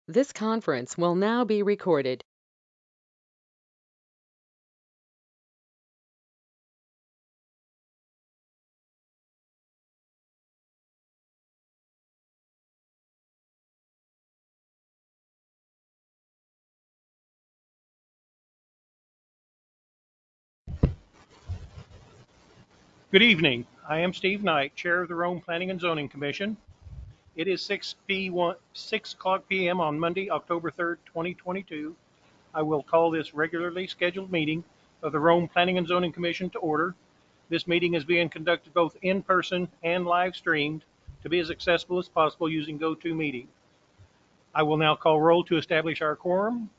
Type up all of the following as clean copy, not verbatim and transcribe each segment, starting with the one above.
This conference will now be recorded. Good evening. I am Steve Knight, Chair of the Rhome Planning and Zoning Commission. It is 6 o'clock p.m. on Monday, October 3rd, 2022. I will call this regularly scheduled meeting of the Rhome Planning and Zoning Commission to order. This meeting is being conducted both in person and live streamed to be as accessible as possible using GoToMeeting. I will now call roll to establish our quorum.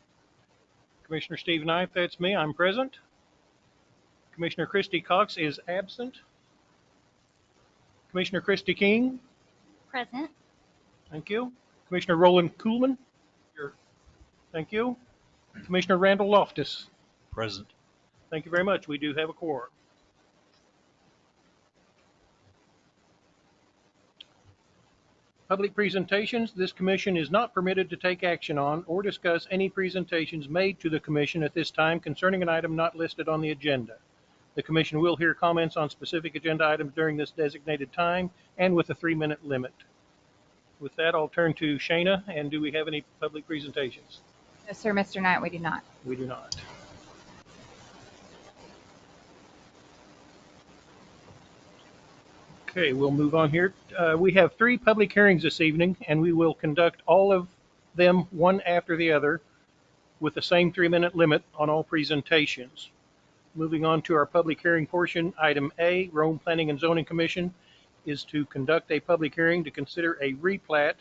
Commissioner Steve Knight, that's me. I'm present. Commissioner Christy Cox is absent. Commissioner Christy King, Present. thank you. Commissioner Roland Kuhlman, Here. thank you. Commissioner Randall Loftus, Present. thank you very much. We do have a quorum. Public presentations. This commission is not permitted to take action on or discuss any presentations made to the commission at this time concerning an item not listed on the agenda. The commission will hear comments on specific agenda items during this designated time and with a 3-minute limit. With that, I'll turn to Shayna. And do we have any public presentations? No, sir, Mr. Knight, we do not. We do not. Okay, we'll move on here. We have 3 public hearings this evening, and we will conduct all of them one after the other with the same 3-minute limit on all presentations. Moving on to our public hearing portion, item A, Rhome Planning and Zoning Commission is to conduct a public hearing to consider a replat,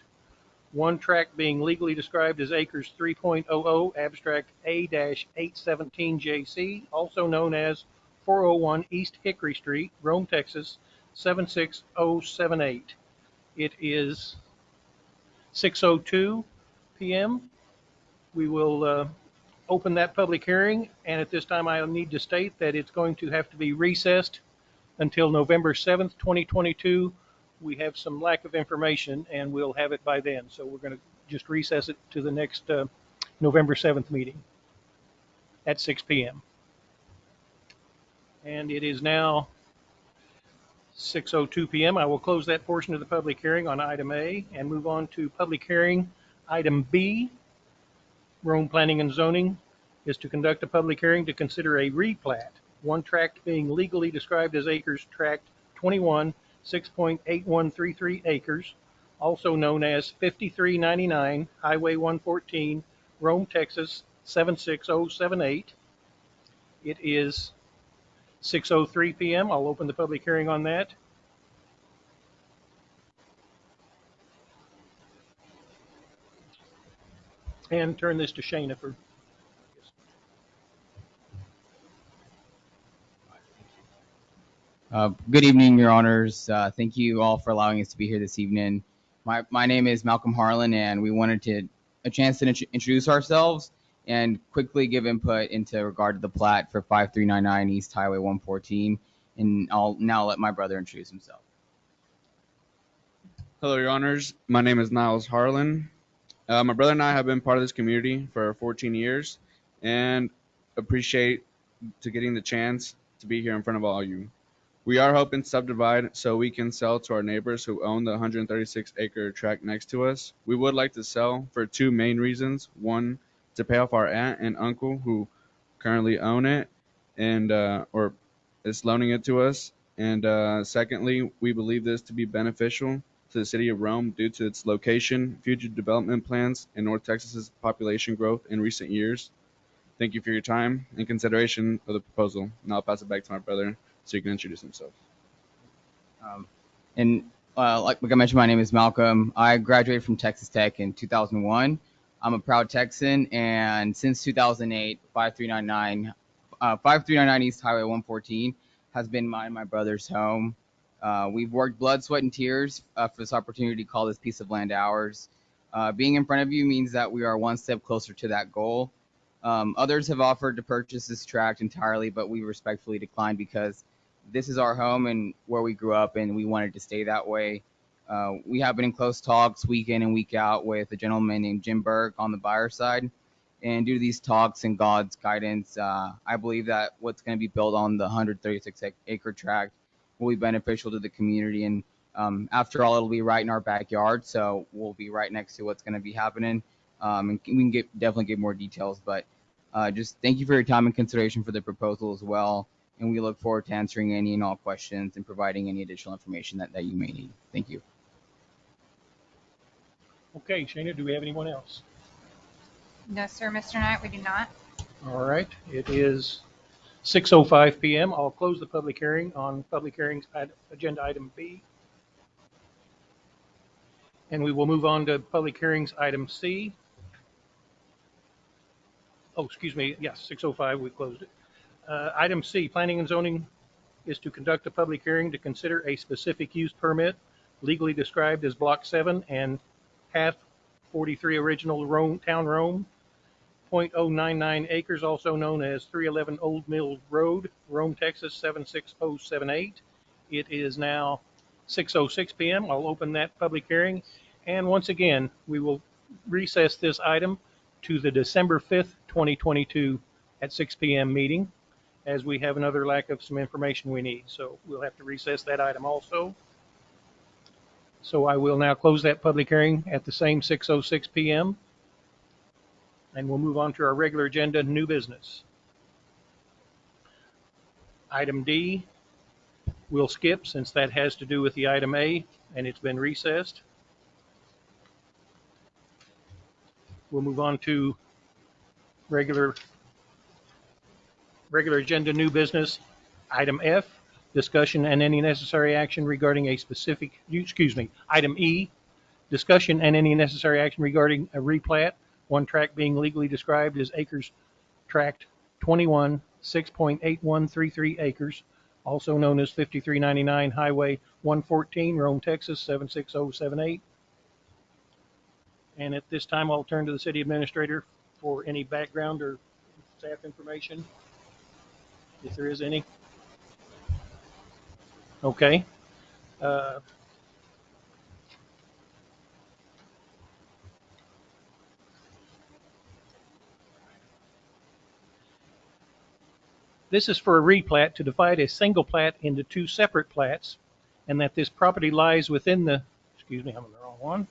one tract being legally described as acres 3.00 abstract A-817JC, also known as 401 East Hickory Street, Rome, Texas, 76078. It is 6:02 p.m. We will open that public hearing, and at this time I need to state that it's going to have to be recessed until November 7th, 2022. We have some lack of information, and we'll have it by then. So we're going to just recess it to the next November 7th meeting at 6 p.m. And it is now 6:02 p.m. I will close that portion of the public hearing on item A and move on to public hearing item B. Rhome Planning and Zoning is to conduct a public hearing to consider a replat, one tract being legally described as acres tract 21, 6.8133 acres, also known as 5399 Highway 114, Rome, Texas 76078. It is 6:03 p.m. I'll open the public hearing on that. And turn this to Shayna for. Good evening, Your Honors. Thank you all for allowing us to be here this evening. My name is Malcolm Harlan, and we wanted a chance to introduce ourselves and quickly give input into regard to the plat for 5399 East Highway 114. And I'll now let my brother introduce himself. Hello, Your Honors. My name is Niles Harlan. My brother and I have been part of this community for 14 years and appreciate getting the chance to be here in front of all of you. We are hoping to subdivide so we can sell to our neighbors who own the 136-acre tract next to us. We would like to sell for 2 main reasons. One, to pay off our aunt and uncle who currently own it and or is loaning it to us. And secondly, we believe this to be beneficial to the city of Rome due to its location, future development plans, and North Texas's population growth in recent years. Thank you for your time and consideration of the proposal. Now I'll pass it back to my brother so he can introduce himself. Like I mentioned, my name is Malcolm. I graduated from Texas Tech in 2001. I'm a proud Texan, and since 2008, 5399 East Highway 114 has been mine and my brother's home. We've worked blood, sweat, and tears for this opportunity to call this piece of land ours. Being in front of you means that we are one step closer to that goal. Others have offered to purchase this tract entirely, but we respectfully declined because this is our home and where we grew up, and we wanted to stay that way. We have been in close talks week in and week out with a gentleman named Jim Burke on the buyer side. And due to these talks and God's guidance, I believe that what's going to be built on the 136-acre tract will be beneficial to the community. And after all, it'll be right in our backyard, so we'll be right next to what's going to be happening. And we can definitely get more details, but just thank you for your time and consideration for the proposal as well. And we look forward to answering any and all questions and providing any additional information that you may need. Thank you. Okay, Shana, do we have anyone else? No, sir, Mr. Knight, we do not. All right, it is 6:05 p.m. I'll close the public hearing on public hearings agenda item B. And we will move on to public hearings item C. Oh, excuse me, yes, 6:05, we closed it. Item C, planning and zoning is to conduct a public hearing to consider a specific use permit legally described as Block 7 and half 43 original Town Rome, .099 acres, also known as 311 Old Mill Road, Rome, Texas 76078. It is now 6:06 p.m. I'll open that public hearing. And once again, we will recess this item to the December 5th, 2022 at 6 p.m. meeting, as we have another lack of some information we need. So we'll have to recess that item also. So I will now close that public hearing at the same 6:06 p.m. And we'll move on to our regular agenda, new business. Item D, we'll skip since that has to do with the item A and it's been recessed. We'll move on to regular agenda, new business. Item F, discussion and any necessary action regarding a specific, item E, discussion and any necessary action regarding a replat, one tract being legally described as acres tract 21, 6.8133 acres, also known as 5399 Highway 114, Rome, Texas 76078. And at this time, I'll turn to the city administrator for any background or staff information, if there is any. Okay. Uh, This is for a replat to divide a single plat into two separate plats, and that this property lies within the, I'm in the wrong one.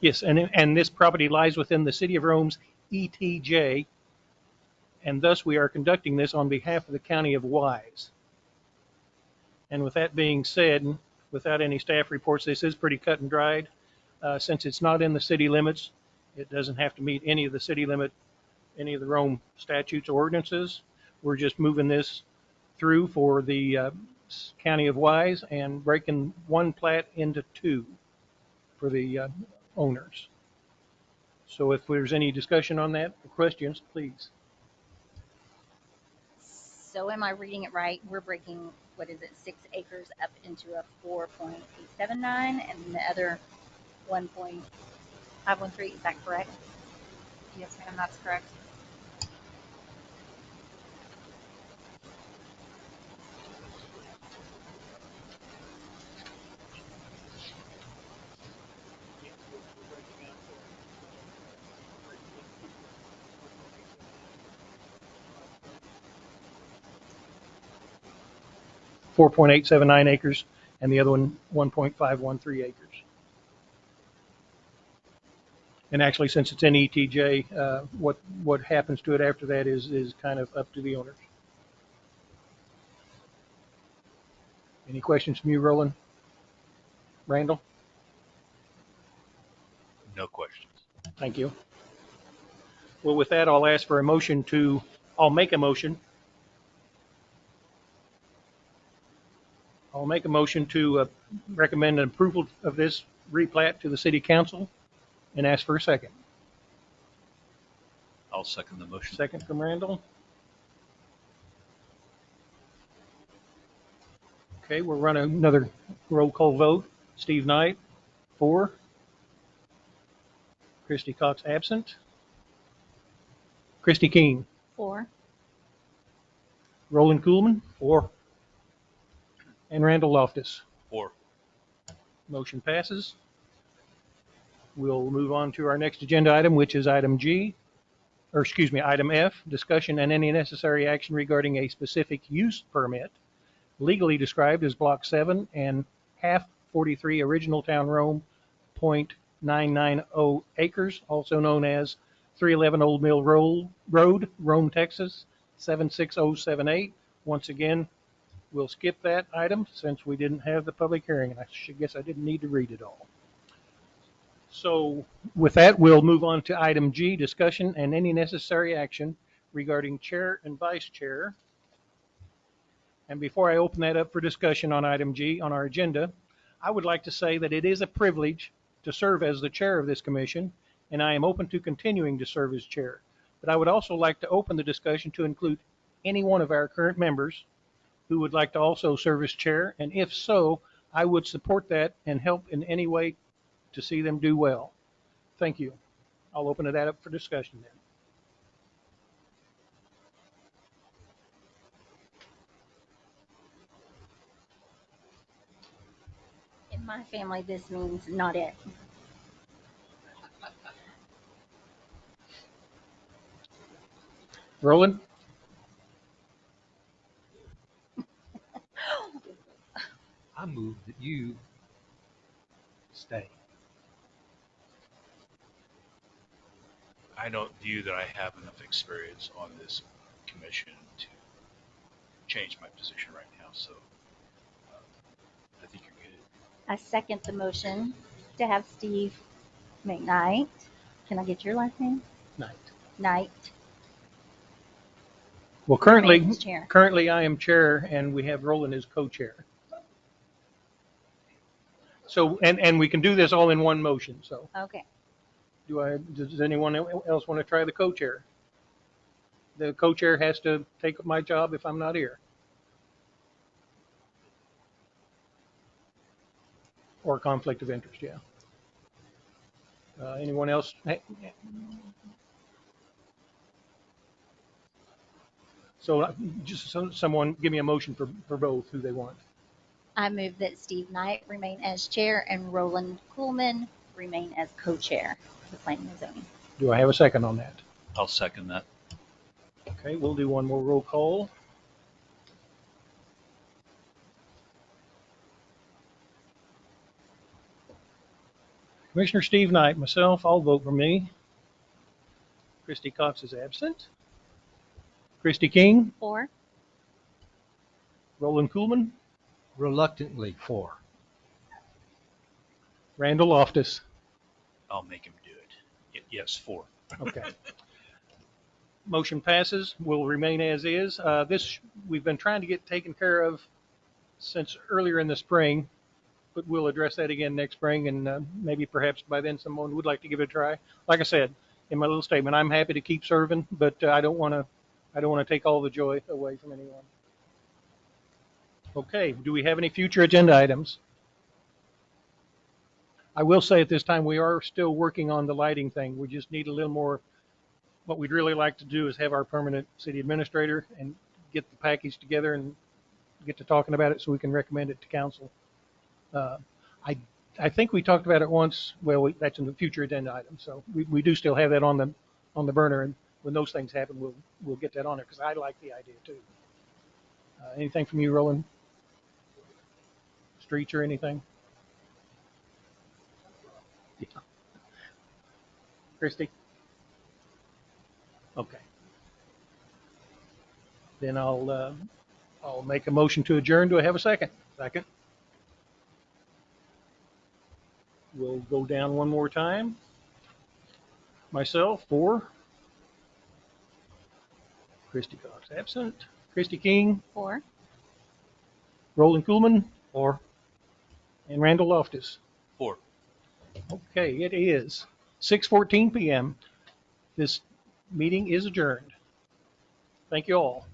Yes, and this property lies within the City of Rome's ETJ, and thus we are conducting this on behalf of the County of Wise. And with that being said, without any staff reports, this is pretty cut and dried. Since it's not in the city limits, it doesn't have to meet any of the city limit, any of the Rome statutes or ordinances. We're just moving this through for the County of Wise and breaking one plat into two for the owners. So if there's any discussion on that or questions, please. So am I reading it right? We're breaking, 6 acres up into a 4.879 and the other 1.513, is that correct? Yes, ma'am, that's correct. .879 acres, and the other one 1.513 acres. And actually, since it's in ETJ, what happens to it after that is kind of up to the owners. Any questions from you, Roland? Randall? No questions. Thank you. Well, with that, I'll ask for a motion to, I'll make a motion. I'll make a motion to recommend an approval of this replat to the city council and ask for a second. I'll second the motion. Second from Randall. Okay, we'll run another roll call vote. Steve Knight, 4. Christy Cox absent. Christy King. 4. Roland Kuhlman, 4. And Randall Loftus. 4. Motion passes. We'll move on to our next agenda item, which is item item F, discussion and any necessary action regarding a specific use permit, legally described as Block 7 and half 43 Original Town Rome, .990 acres, also known as 311 Old Mill Road, Rome, Texas, 76078. Once again, we'll skip that item since we didn't have the public hearing, and I guess I didn't need to read it all. So with that, we'll move on to item G, discussion and any necessary action regarding chair and vice chair. And before I open that up for discussion on item G on our agenda, I would like to say that it is a privilege to serve as the chair of this commission, and I am open to continuing to serve as chair. But I would also like to open the discussion to include any one of our current members who would like to also serve as chair, and if so, I would support that and help in any way to see them do well. Thank you. I'll open that up for discussion then. In my family, this means not it. Roland? I move that you stay. I don't view that I have enough experience on this commission to change my position right now, so I think you're good. I second the motion to have Steve McKnight. Can I get your last name? Knight. Knight. Well, Remain as chair. currently I am chair, and we have Roland as co-chair. So, and we can do this all in one motion. So, Okay. does anyone else want to try the co-chair? The co-chair has to take my job if I'm not here. Or conflict of interest, yeah. Anyone else? So just someone give me a motion for both who they want. I move that Steve Knight remain as chair and Roland Kuhlman remain as co-chair of the Planning and Zoning. Do I have a second on that? I'll second that. Okay, we'll do one more roll call. Commissioner Steve Knight, myself, I'll vote for me. Christy Cox is absent. Christy King, 4. Roland Kuhlman, Reluctantly for. Randall Loftus. I'll make him do it. Yes, 4. Okay. Motion passes, will remain as is. This we've been trying to get taken care of since earlier in the spring, but we'll address that again next spring, and maybe perhaps by then someone would like to give it a try. Like I said in my little statement, I'm happy to keep serving, but I don't want to take all the joy away from anyone. Okay, do we have any future agenda items? I will say at this time we are still working on the lighting thing. We just need a little more. What we'd really like to do is have our permanent city administrator and get the package together and get to talking about it so we can recommend it to council. I think we talked about it once. Well, that's in the future agenda item, so we do still have that on the burner, and when those things happen, we'll get that on there because I like the idea too. Anything from you, Roland? Streets or anything? Yeah. Christy? Okay. Then I'll make a motion to adjourn. Do I have a second? Second. We'll go down one more time. Myself, 4. Christy Cox, absent. Christy King, 4. Roland Kuhlman, 4. And Randall Loftus. 4. Okay, it is 6:14 p.m. This meeting is adjourned. Thank you all.